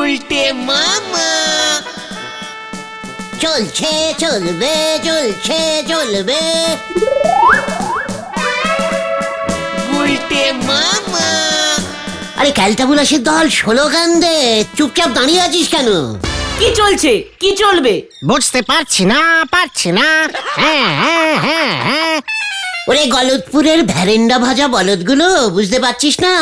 উল্টে মামা। চলছে চলবে চলছে চলবে উল্টে মামা। আরে ক্যালটাবুলাসের দল স্লোগান দে, চুপচাপ দাঁড়িয়ে আছিস কেন? কি চলছে কি চলবে? বুঝতে পারছি না হ্যাঁ হ্যাঁ হ্যাঁ হ্যাঁ। ওরে গলতপুরের ভ্যারেন্ডা ভাজা বলদগুলো, বুঝতে পারছিস না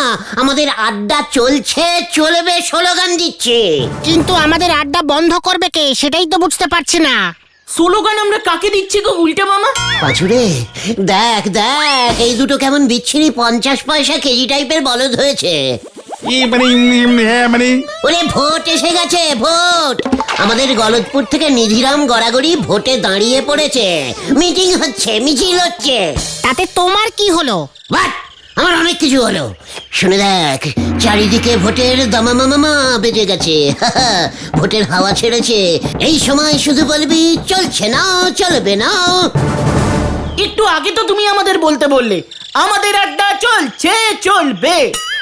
আমাদের আড্ডা চলছে চলবে স্লোগান দিচ্ছে। কিন্তু আমাদের আড্ডা বন্ধ করবে কে সেটাই তো বুঝতে পারছি না। স্লোগান আমরা কাকে দিচ্ছি গো উল্টে মামা? পাঁচুরে দেখ দেখ, এই দুটো কেমন বিচ্ছিরি 50 পয়সা কেজি টাইপের বলদ হয়েছে। ওরে ভোট এসে গেছে, ভোট। আমাদের গলতপুর থেকে নিধিরাম গড়াগড়ি ভোটে দাঁড়িয়ে পড়েছে, মিটিং হচ্ছে, মিছিল হচ্ছে। তাতে তোমার কি হলো? বাট আমার অনেক কিছু হলো। শুনে দেখ, চারিদিকে ভোটের দামামামা বেজে গেছে। ভোটের হাওয়া ছেড়েছে। এই সময় শুধু বলবি চলছে না চলবে না। একটু আগে তো তুমি আমাদের বলতে বললে আমাদের আড্ডা চলছে চলবে।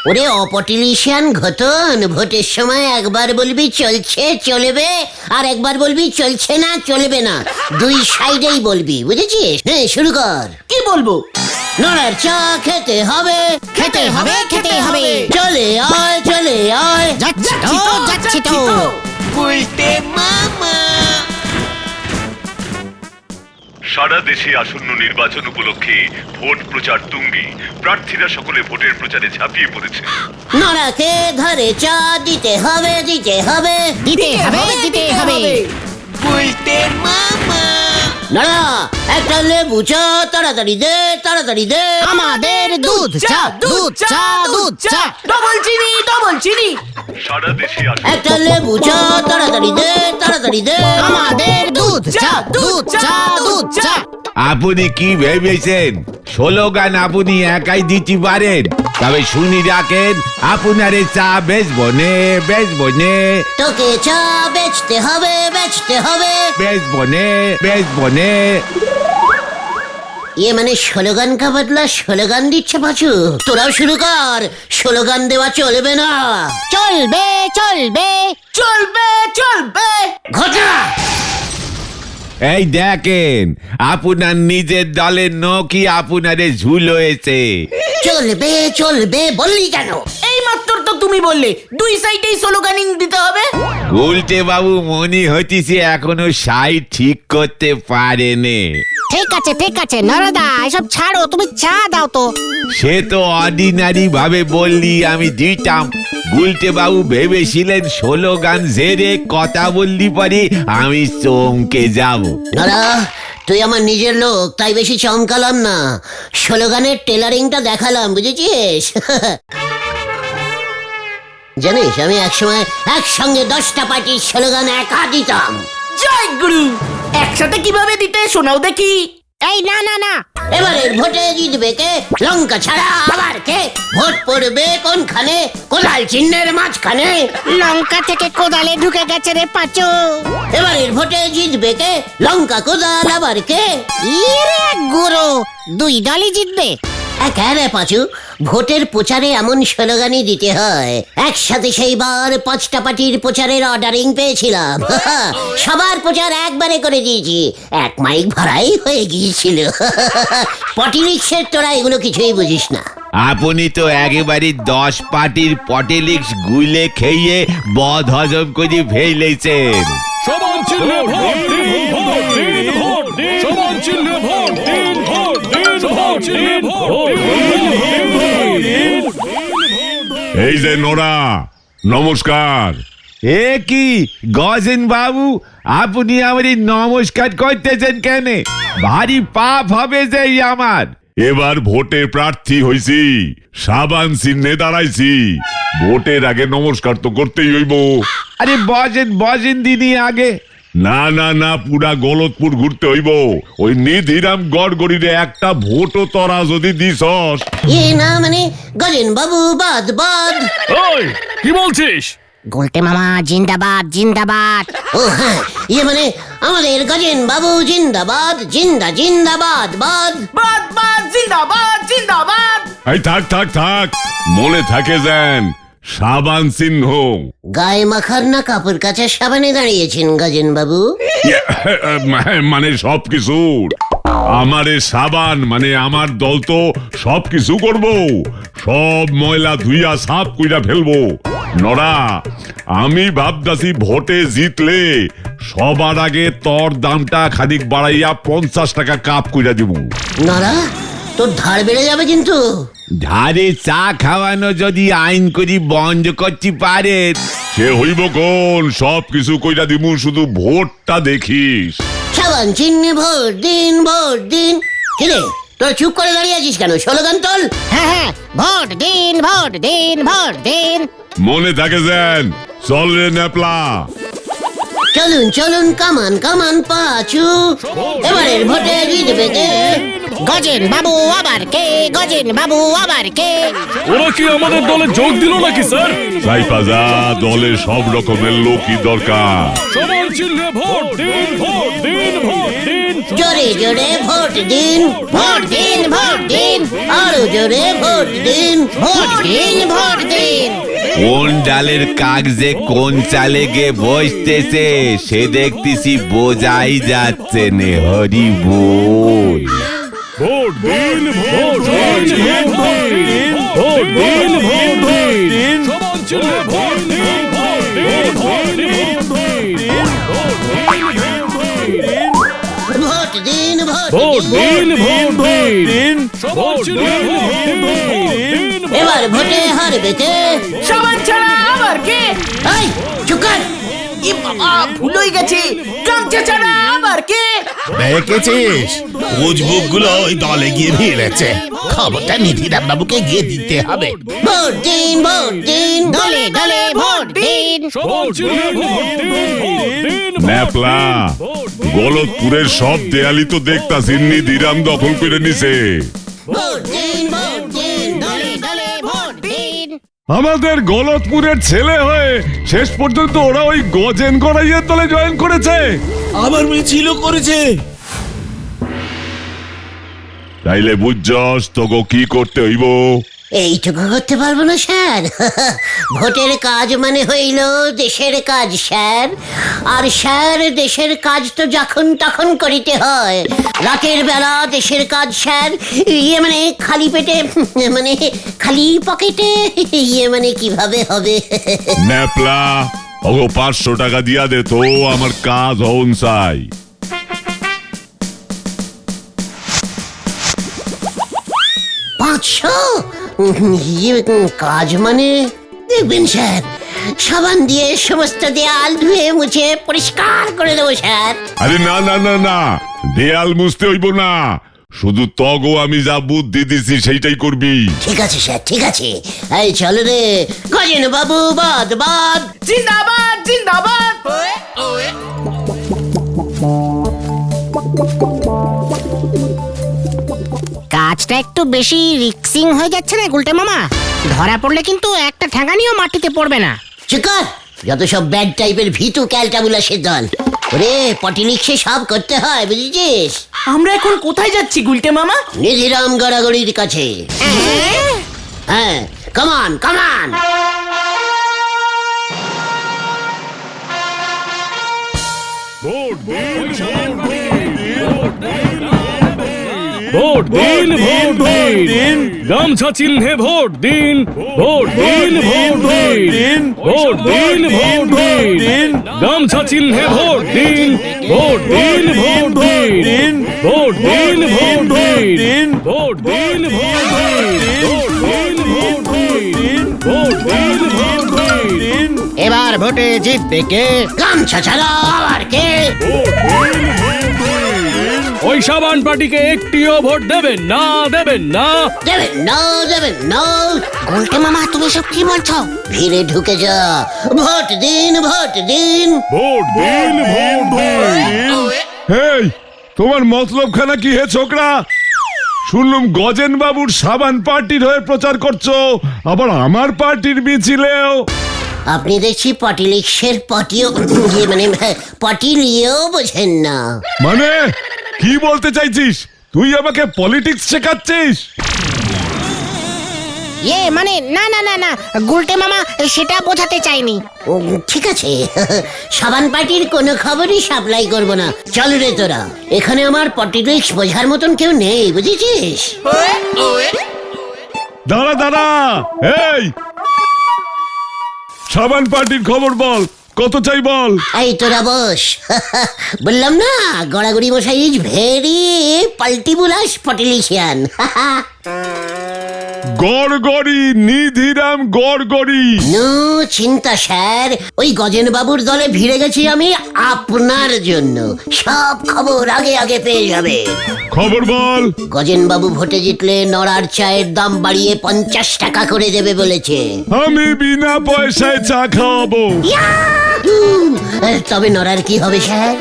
ওরে অপটিলিশিয়ান ঘটন, ভোটের সময় একবার বলবি চলছে চলবে আর একবার বলবি চলছে না চলবে না, দুই সাইডেই বলবি, বুঝেছিস? হ্যাঁ শুরু কর। কি বলবো? নড়ার চা খেতে হবে খেতে হবে খেতে হবে। চলে আয় চলে আয়। যাচ্ছি তো উল্টে মামা। সারা দেশে আসন্ন নির্বাচন উপলক্ষে ভোট প্রচার তুঙ্গে, প্রার্থীরা সকলে ভোটের প্রচারে ঝাঁপিয়ে পড়েছে। নড়াকে ধরে চা দিতে হবে দিতে হবে দিতে হবে। উল্টে মামা। নড়া একটা লেবু চা তাড়াতাড়ি দে তাড়াতাড়ি দে। আমাদের দুধ চা দুধ চা। ডবল চিনি। সারা দেশে একটা লেবু চা তাড়াতাড়ি দে তাড়াতাড়ি দে। আমাদের দুধ চা। আপনি কি ভেবেছেন স্লোগান আপনি একাই দিতে পারেন? তবে শুনি রাখেন, আপনার চা বেচবো নে তোকে চা বেচতে হবে বেচবো নে। ये মানে স্লোগান কা বদলা স্লোগান দিচ্ছে পাঁচু। তোরাও শুরু কর, স্লোগান দেওয়া চলবে না। চলবে ঘটা। এই দেখেন, আপনার নিজের দলের নকি আপনারে ঝুল হয়েছে। চলবে বললি কেন? এই মাত্র তো তুমি বললে দুই সাইডেই স্লোগানিং দিতে হবে। উল্টে বাবু মনে হইতেছে এখনো সাইড ঠিক করতে পারেনি। ঠিক আছে নরদা, এসব ছাড়ো, তুমি চা দাও তো। সে তো অর্ডিনারি ভাবে বললি আমি দিতাম। উল্টে বাবু ভেবেছিলেন স্লোগান ঝেড়ে কথা বললি পরে আমি চমকে যাব। দাদা তুই আমার নিজের লোক, তাই বেশি চমকালাম না, স্লোগানের টেলারিংটা দেখালাম, বুঝেছিস? জানিস আমি একসময় একসঙ্গে 10টা পার্টির স্লোগান একা দিতাম। জয় গুরু। একসাথে কিভাবে দিতে শোনাও দেখি। এই না এবারের ভোটে জিতবে কে? লঙ্কা ছাড়া আবার কে? ভোট পড়বে কোনখানে? কোদাল চিহ্নের মাঝখানে। লঙ্কা থেকে কোদালে ঢুকে গেছে রে পাঁচু। এবারের ভোটে জিতবে কে? লঙ্কা কোদাল আবার কে? ইরে গুরু, দুই দলই জিতবে। রে পাঁচু, ভোটের প্রচারে এমন স্লোগানই দিতে হয়। একসাথে সেইবার 5টা পার্টির প্রচারের অর্ডারিং পেয়েছিলাম। সবার প্রচার একবারে করে দিয়েছি, এক মাইক ভাড়াই হয়ে গিয়েছিল। পটিলিক্সের তোরা এগুলো কিছুই বুঝিস না। আপনি তো একেবারে 10 পার্টির পটেলিক্স গুলে খেয়ে বদ হজম করে ফেলেছেন। সমান চিহ্নে ভোট দিন, ভোট দিন, ভোট দিন, সমান চিহ্নে ভোট দিন, ভোট দিন, সমান চিহ্নে ভোট দিন। এই যে নোরা, নমস্কার। এ কি গজেন বাবু, আপনি আমারই নমস্কার করতেছেন কেন? ভারী পাপ হবে যে আমার। এবার ভোটে প্রার্থী হইছি, সাবান চিহ্নে দাঁড়াইছি। ভোটের আগে নমস্কার তো করতেই হইব। আরে বজেন দিদি আগে। না পুরা গলতপুর ঘুরতে হইব। ওই নিধিরাম গড়গড়িরে একটা ভোটও তোরা যদি দিছস। না মানে গজেন বাবু বাদ। ওই কি বলছিস? গোলটে মামা জিন্দাবাদ। ও হ্যাঁ, মানে আমাদের গজেন বাবু জিন্দাবাদ, জিন্দাবাদ বাদ। জিন্দাবাদ। এই থাক মনে থাকে যেন সাবান চিহ্ন। গায়ে মাখার না কাপড় কাচার সাবানে দাঁড়িয়েছেন গজেন বাবু? মানে সবকিছু আমারে সাবান, মানে আমার দল তো সবকিছু করব, সব ময়লা ধুইয়া সাফ কইরা ফেলবো। নরা, আমি ভাবতাছি ভোটে জিতলে সবার আগে তোর দামটা খানিক বাড়াইয়া 50 টাকা কাপ কইরা দিব। নরা, তোর ধার বেড়ে যাবে কিন্তু। ধারে চা খাওয়ানো যদি আইন করি বন্ধ করতে পারে, সে হইব কোন, সবকিছু কইরা দিমু, শুধু ভোটটা দেখিস। সাবান চিহ্নে ভোট দিন, ভোট দিন। কিরে, তোরা চুপ করে দাঁড়িয়ে আছিস কেন? স্লোগান তোল। হ্যাঁ হ্যাঁ, ভোট দিন, ভোট দিন, ভোট দিন। মনে থাকে যেন। চল রে ন্যাপলা। চলুন চলুন, কামান কামান পাচু, এবারের ভোটে জিতবে কে? গজেন বাবু আবার কে? গজেন বাবু আবার কে? ওরা কি আমাদের দলে যোগ দিল নাকি স্যার? সাইপাজা, দলে সব রকমের লোকই দরকার। সমান চিহ্নে ভোট দিন, ভোট দিন, ভোট দিন। জোরে জোরে ভোট দিন, ভোট দিন, ভোট দিন, আরো জোরে ভোট দিন, ভোট দিন, ভোট দিন। কোন ডালের কাগজে কোন চালে গে বসতেছে সে দেখতেছি বোঝাই যাচ্ছে নে। হরি বল। ভোট দিন, ভোট দিন, ভোট দিন, ভোট দিন, ভোট দিন। সমান চিহ্নে ভোট দিন, ভোট দিন, ভোট দিন, ভোট দিন, ভোট ভোট দিন। দিন, ভোট দিন। সমান চিহ্নে ভোট দিন, ভোট দিন। এবার ভোটে হারবে কে? সাবান ছাড়া আবার কে? এই চুপ কর। এ বাবা, ভুল হয়ে গেছে। গামছা ছাড়া আবার কে? দেখেছিস উজবুক গুলো ওই দলে গিয়ে ভিড়েছে। খবরটা নিধিরাম বাবুকে গিয়ে দিতে হবে। ভোট দিন, ভোট দিন। দলে দলে ভোট দিন। সমান চিহ্নে ভোট দিন, ভোট দিন। ন্যাপলা, গলতপুরের সব দেয়ালি তো দেখতাছি নিধিরাম দখল করে নিছে। ভোট দিন, ভোট দিন। দলে দলে ভোট দিন। আমাদের গলতপুরের ছেলে হয়ে শেষ পর্যন্ত ওরা ওই গজেন গড়াইয়ের দলে জয়েন করেছে। আবার মিছিলও করেছে। তাইলে বুঝছস তোকে কি করতে হইব। এইটুকু করতে পারবো না স্যার। ভোটের কাজ মানে হইল দেশের কাজ স্যার। আর স্যার, দেশের কাজ তো যখন তখন করিতে হয়। রাতের বেলা দেশের কাজ স্যার, ইয়ে মানে খালি পেটে, মানে খালি পকেটে, ইয়ে মানে কিভাবে হবে? ন্যাপলা, ওগো 500 টাকা দিয়া দে তো, আমার কাজ হন চাই। 500? ইয়ে কাজ মানে? দেখবেন স্যার, সাবান দিয়ে সমস্ত দেয়াল ধুয়ে মুছে পরিষ্কার করে দেবো স্যার। আরে না না না না, দেয়াল মুছতে হইব না, শুধু তগো আমি যা বুদ্ধি দিছি সেইটাই করবি। ঠিক আছে স্যার, ঠিক আছে। এই চলো রে গজেন বাবু, বাদ বাদ। জিন্দাবাদ, জিন্দাবাদ। কাজটা একটু বেশি রিক্সিং হয়ে যাচ্ছে না গুলটে মামা? ধরা পড়লে কিন্তু একটা ঠ্যাঙানিও মাটিতে পড়বে না। চিকার, যত সব ব্যাড টাইপের ভিতু ক্যালটাবুলাসের দল। ওরে পটিলিক্সে সব করতে হয়, বুঝেছিস? আমরা এখন কোথায় যাচ্ছি গুলটে মামা? নিধিরাম গড়াগড়ির কাছে। হ্যাঁ, কামান কামান। ভোট দিন, ভোট দিন, ভোট দিন। ভোট দিন, ভোট দিন। গামছা চিহ্নে ভোট দিন, ভোট দিন, ভোট দিন। ভোট দিন, ভোট দিন। গামছা চিহ্নে ভোট দিন, ভোট দিন, ভোট দিন। ভোট দিন, ভোট দিন। ভোট দিন, ভোট দিন। ভোট দিন, ভোট দিন। ভোট দিন, ভোট দিন। এবার ভোটে জিতবে কে? গামছা ছাড়া আবার কে? ওই সাবান পার্টিকে একটিও ভোট দেবেন না, দেবেন না। দেবেন না, দেবেন না। গুলটে মামা, তুমি সব কি বলছো? ভিড়ে ঢুকে যা। ভোট দিন, ভোট দিন। ভোট দিন, ভোট দিন। এই, তোমার মতলব খানা কি হে ছোকরা? শুনলাম গজেন বাবুর সাবান পার্টির হয়ে প্রচার করছো, আবার আমার পার্টির মিছিলেও। আপনি দেখছি পটিলিক্সের পটিও, ইয়ে মানে পটিলিয়েও বোঝেন না। মানে কি বলতে চাইছিস? তুই আমাকে পলিটিক্স শেখাচ্ছিস? মানে না না না না গুলটে মামা সেটা বোঝাতে চাইনি। ঠিক আছে সাবান পার্টির কোনো খবরই সাপ্লাই করব না। চল রে তোরা, এখানে আমার পলিটিক্স বোঝার মতন কেউ নেই, বুঝেছিস? দাঁড়া দাঁড়া, এই সাবান পার্টির খবর বল, কত চাই বল। এই তোরা বস। বললাম না গড়াগড়ি মশাই is very পাল্টিবুলাস পটিলিশিয়ান। Gorgori, Nidhiram Gorgori. No চিন্তা স্যার, ওই গজেন বাবুর দলে ভিড়ে গেছি আমি আপনার জন্য। সব খবর আগে আগে পেয়ে যাবে। খবর বল। গজেন বাবু ভোটে জিতলে নড়ার চায়ের দাম বাড়িয়ে 50 টাকা করে দেবে বলেছে। আমি বিনা পয়সায় চা খাওয়াবো। ইয়াহু! তবে নড়ার কি হবে স্যার?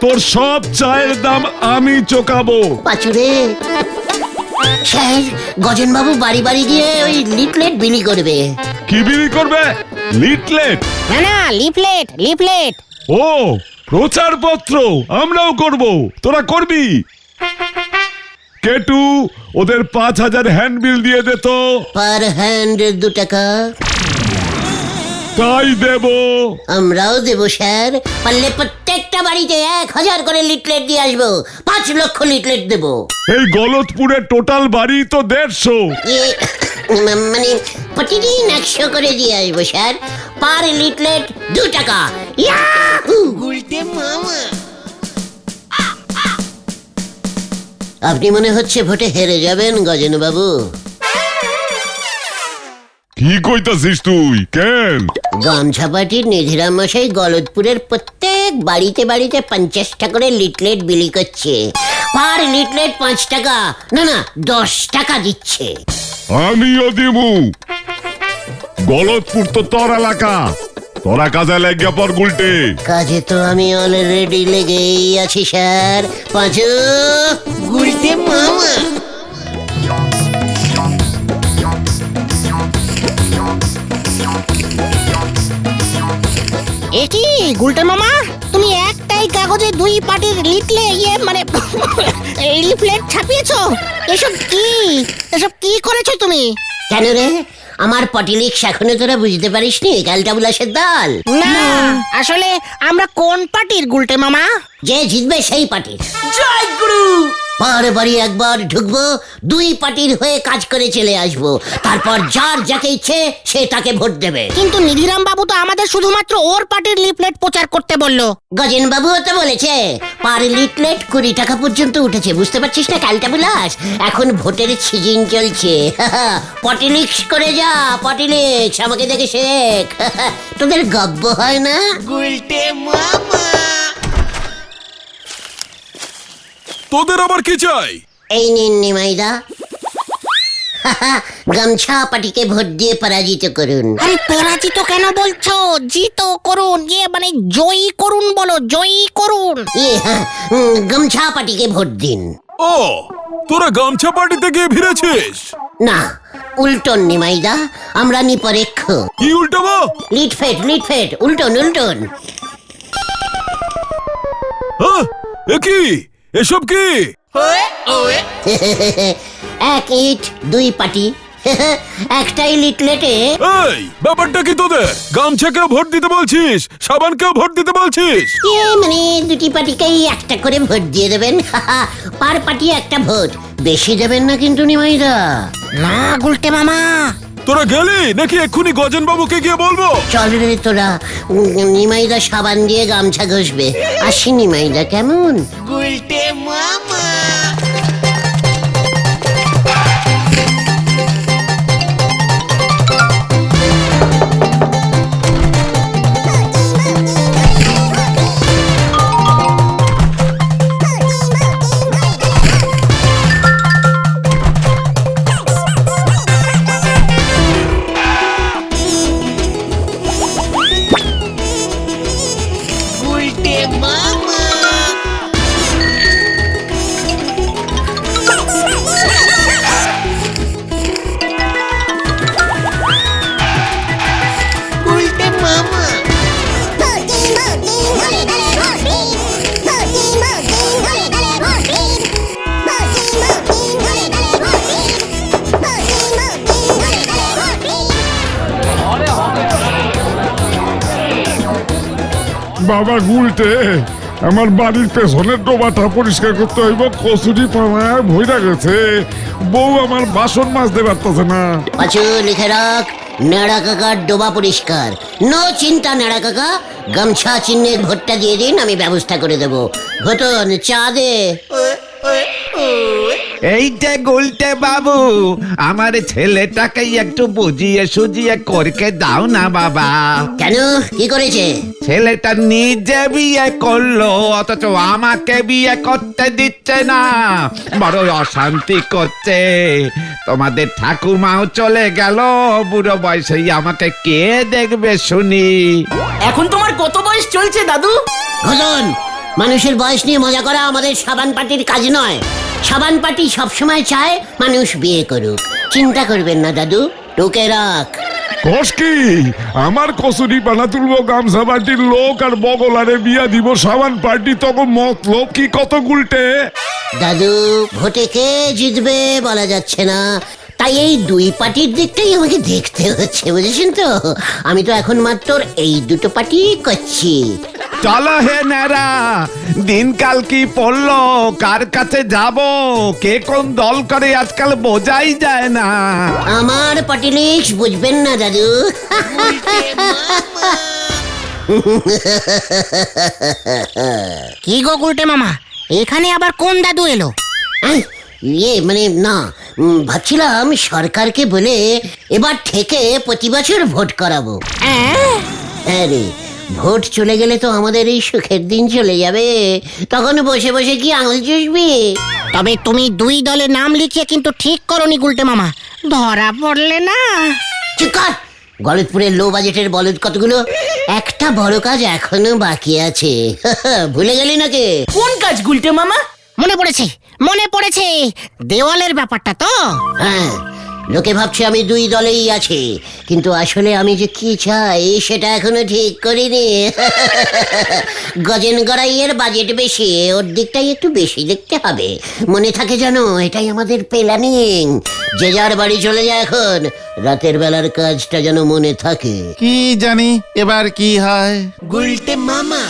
তোর সব চায়ের দাম আমি চোকাবো। পাচুরে স্যার, গজেন বাবু বাড়ি বাড়ি গিয়ে ওই লিফলেট বিলি করবে। কি বিলি করবে? লিটলেট? না না লিফলেট লিফলেট। ও প্রচারপত্র আমরাও করব, তোরা করবি? কেটু, ওদের 5000 হ্যান্ডবিল দিয়ে দে তো। পার হ্যান্ড 2 টাকা। তাই দেব। আমরাও দেবো স্যার, পারলে প্রত্যেকটা বাড়িতে 1000 করে লিটলেট দিয়ে আসবো। 5 লক্ষ লিটলেট দেবো। এই গলতপুরের টোটাল বাড়ি তো 150। মানে প্রতিদিন 100 করে দিয়ে আসবো স্যার। পার লিটলেট 2 টাকা। ইয়াহু! গুলটে মামা। আপনি মনে হচ্ছে ভোটে হেরে যাবেন গজেন বাবু। কি কইতাছিস তুই? কেন? গামছা পার্টির নিধিরাম মশাই গলদপুরের প্রত্যেক বাড়িতে বাড়িতে 50 টাকা করে লিটলেট বিলি করছে। পার লিটলেট 5 টাকা, না না 10 টাকা দিচ্ছে। আমিও দিমু। গলতপুর তো তোর এলাকা, তোরা কাজে লাগিয়া পর গুলটে। কাজে তো আমি অলরেডি লেগেই আছি স্যার। পাঁচু গুলটে মামা। একি গুলটে মামা, তুমি একটাই কাগজে 2 পার্টির মানে লিফলেট ছাপিয়েছো? এসব কি করেছো তুমি? কেন রে, আমার পটিলিক্স এখনো তোরা বুঝতে পারিসনি? গালটা বুলাসের দল। না আসলে আমরা কোন পার্টির গুলটে মামা? যে জিতবে সেই পার্টির। জয় গুরু। বারে বাড়ি একবার ঢুকবো, 2 পার্টির হয়ে কাজ করে চলে আসবো। তারপর যার যাকে ইচ্ছে সে তাকে ভোট দেবে। কিন্তু নিধিরাম বাবু তো আমাদের শুধুমাত্র ওর পার্টির লিফলেট প্রচার করতে বললো। গজেন বাবুও তো বলেছে পার লিটলেট 20 টাকা পর্যন্ত উঠেছে। বুঝতে পারছিস না কালটা বিলাস? এখন ভোটের সিজন চলছে। পটিলিক্স করে যা, পটিলিক্স আমাকে দেখে শেখ। তোদের গব্ব হয় না? গুলটে মামা। তোদের আবার কি চাই? এই নিন নিমাইদা। গামছা পার্টিকে ভোট দিয়ে পরাজিত করুন। আরে পরাজিত কেন বলছো? জিত করুন, মানে জয়ী করুন বলো, জয়ী করুন। গামছা পার্টিকে ভোট দিন। ও তোরা গামছা পার্টিতে গিয়ে ভিড়েছিস? না, উল্টন নিমাইদা, আমরা নিপরেক্ষ। কি উল্টাবো? লিটফেট উল্টন উল্টন। কি এসব কি? এক ইট 2 পার্টি। একটাই লিটলেটে। এই ব্যাপারটা কি তোদের? গামছাকেও ভোট দিতে বলছিস, সাবানকেও ভোট দিতে বলছিস? মানে 2টি পার্টিকেই একটা করে ভোট দিয়ে দেবেন। পার পার্টি একটা ভোট, বেশি দেবেন না কিন্তু নিমাইদা। না গুলটে মামা। তোরা গেলি নাকি এক্ষুনি গজেন বাবুকে গিয়ে বলবো? চল রে তোরা, নিমাইদা সাবান দিয়ে গামছা ঘষবে। আসি নিমাইদা, কেমন? গুলটে মামা। গুলটে মামা। বাবা গুলটে, আমার বাড়ির পেছনের ডোবাটা পরিষ্কার করতে হইব, কচুরি পানায় ভইরা গেছে, বউ আমার বাসন মাজতে পারতেছে না। পাঁচু লিখে রাখ, নেড়া কাকার ডোবা পরিষ্কার। নো চিন্তা নেড়া কাকা, গামছা চিহ্নের ভোটটা দিয়ে দিন, আমি ব্যবস্থা করে দেবো। ঘটন চা দে। এইটা গুলটে বাবু, আমার ছেলেটাকে একটু বুঝিয়ে সুজিয়ে করকে দাও না বাবা। কেন, কি করেছে? ছেলেটা নিজে বিয়ে করলো, অথচ আমাকে বিয়ে করতে দিচ্ছে না, বড় অশান্তি করছে। তোমাদের ঠাকুমাও চলে গেল, বুড়ো বয়সেই আমাকে কে দেখবে শুনি। এখন তোমার কত বয়স চলছে দাদু? ঘটন, মানুষের বয়স নিয়ে মজা করা আমাদের সাবান পার্টির কাজ নয়। সাবান পার্টি সবসময় চায় মানুষ বিয়ে করুক। চিন্তা করবেন না দাদু, টুকে রাখ। কস কি, আমার কচুরি পানা তুলবো গামছা পার্টির লোক, আর বগলারে বিয়া দিব সাবান পার্টি, তখন মতলব কি কত গুলটে? দাদু, ভোটে কে জিতবে বলা যাচ্ছে না, তাই এই দুই পার্টির দিকটাই আমাকে দেখতে হচ্ছে, বুঝেছেন তো? আমি তো এখন মাত্র এই দুটো পার্টি করছি। চলো হে নেরা, দিনকাল কি পড়লো, কার কাছে যাব, কে কোন দল করে আজকাল বোঝাই যায় না। আমার পার্টি লিস্ট বুঝবেন না দাদু। কি গো গুলটে মামা, এখানে আবার কোন দাদু এলো? আই, মানে না, ভাবছিলাম সরকারকে বলে এবার থেকে প্রতি বছর ভোট করাবো। হ্যাঁ রে, ভোট চলে গেলে তো আমাদের এই সুখের দিন চলে যাবে, তখন বসে বসে কি আঙুল চুষবি? তবে তুমি দুই দলে নাম লিখিয়ে কিন্তু ঠিক করনি গুলটে মামা, ধরা পড়লে না। ঠিক কর, গলতপুরের লো বাজেটের বলদ কতগুলো, একটা বড় কাজ এখনো বাকি আছে। ভুলে গেলি নাকি? কোন কাজ গুলটে মামা? মনে পড়েছে, মনে পড়েছে, দেওয়ালের ব্যাপারটা তো। হ্যাঁ, লোকে ভাবছে আমি দুই দলেই আছি, কিন্তু আসলে আমি যে কি চাই সেটা এখনো ঠিক করিনি। গজেন গড়াইয়ের বাজেট বেশি, ওর দিকটাই একটু বেশি দেখতে হবে, মনে থাকে জানো, এটাই আমাদের প্ল্যানিং। যে যার বাড়ি চলে যায় এখন, রাতের বেলার কাজটা যেন মনে থাকে। কি জানি এবার কি হয়। গুলটে মামা।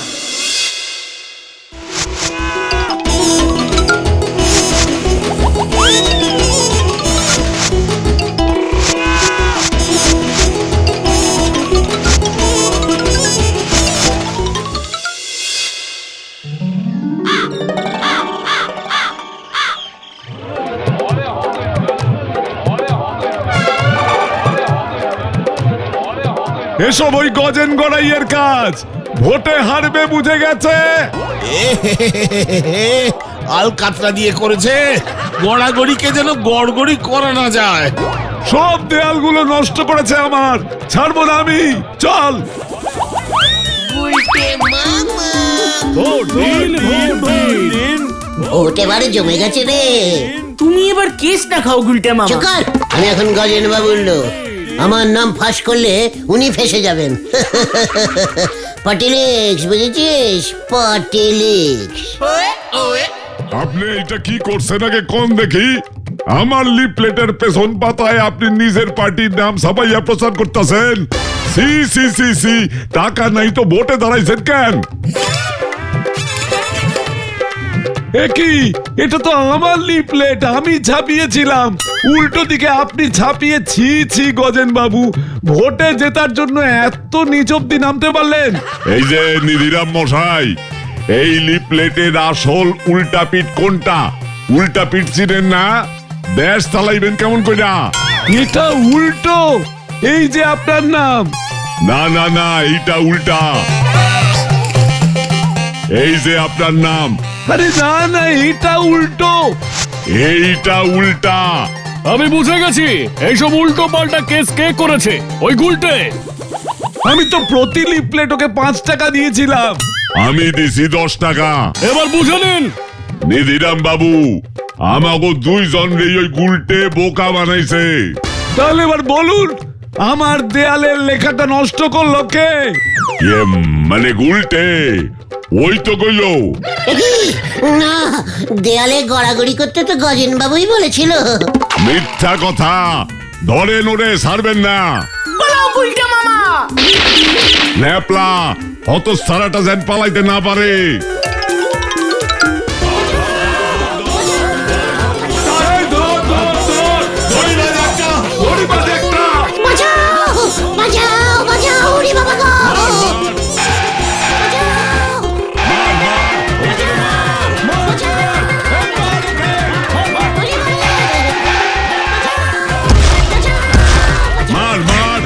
এসব ওই গজেন গড়াইয়ের কাজ, ভোটে হারবে বুঝে গেছে। আল কাতরা দিয়ে করেছে, গড়াগড়িকে যেন গড়গড়ি করা না যায়। সব দেয়ালগুলো নষ্ট করেছে আমার, ছাড়বো না আমি। চল। গুলটে মামা। ভোট দিন, ভোট দিন। ভোট এবারে জমে গেছে রে। তুমি এবার কেস না খাও গুলটে মামা। চুকার, আমি এখন গজেন বাবুর লোক, আমার নাম ফাঁস করলে উনি ফেসে যাবেন। পাটিলিক্স, বুঝেছিস? পাটিলিক্স। আপনি এটা কি করছেন আগে কোন দেখি? আমার লিফলেটের পেছন পাতায় আপনি নিজের পার্টির নাম ছাপাইয়া প্রচার করতেছেন। সি সি সি সি, টাকা নাই তো ভোটে দাঁড়াইছেন কেন? একই, এটা তো আমার লিফলেট, আমি ছাপিয়েছিলাম, উল্টো দিকে আপনি ছাপিয়ে। ছি ছি গজেন বাবু, ভোটে জেতার জন্য এত নিচ অব্দি নামতে পারলেন? এই যে নিধিরাম মশাই, এই লিফলেটের আসল উল্টা পিঠ কোনটা? উল্টা পিঠ চিনেন না? দেশ চালাইবেন কেমন কইরা? এটা উল্টো, এই যে আপনার নাম। না না না, এইটা উল্টা। এই যে আপনার নাম। আরে না না, এইটা উল্টো, এইটা উল্টা। আমি বুঝে গেছি, এইসব উল্টো পাল্টা কেস কে করেছে, ওই গুলটে। আমি তো প্রতি লিফলেট ওকে 5 টাকা দিয়েছিলাম। আমি দিছি 10 টাকা। এবার বুঝে নিন। নিধিরাম বাবু, আমাকে দুইজন রে ওই গুলটে বোকা বানাইছে। তাহলে এবার বলুন, আমার দেয়ালের লেখাটা নষ্ট করলো কে? মানে গুলটে, ওই তো কইলো। না, দেয়ালে গড়াগড়ি করতে তো গজেন বাবুই বলেছিল। মিথ্যা কথা, ধরে নড়ে ছাড়বেন না। বলো গুলটে মামা। ন্যাপলা, হতচ্ছাড়াটা যেন পালাইতে না পারে। বাঁচাও বাঁচাও বাঁচাও ওরে বাবা গো মার মার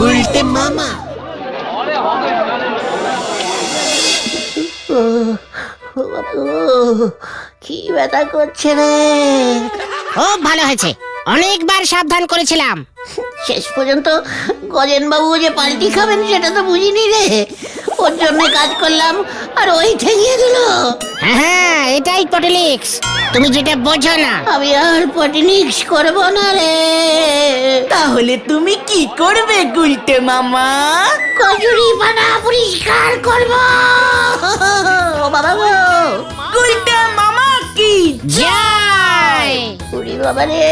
উল্টে মামা কি ব্যথা করছে রে। খুব ভালো হয়েছে, অনেকবার সাবধান করেছিলাম। শেষ পর্যন্ত গজেন বাবু যে পাল্টি খাবেন সেটা তো বুঝিনি রে। ওর জন্য কাজ করলাম আর ওই ঠেঙিয়ে দিল। হ্যাঁ, এটাই পটেলিক্স, তুমি যেটা বোঝো না। আমি আর পটিনিক্স করব না রে। তাহলে তুমি কি করবে গুলটে মামা? কজুরি পানা পরিষ্কার করব। ও বাবা গো, গুলটে মামা কি যাই উড়ি বাবা রে।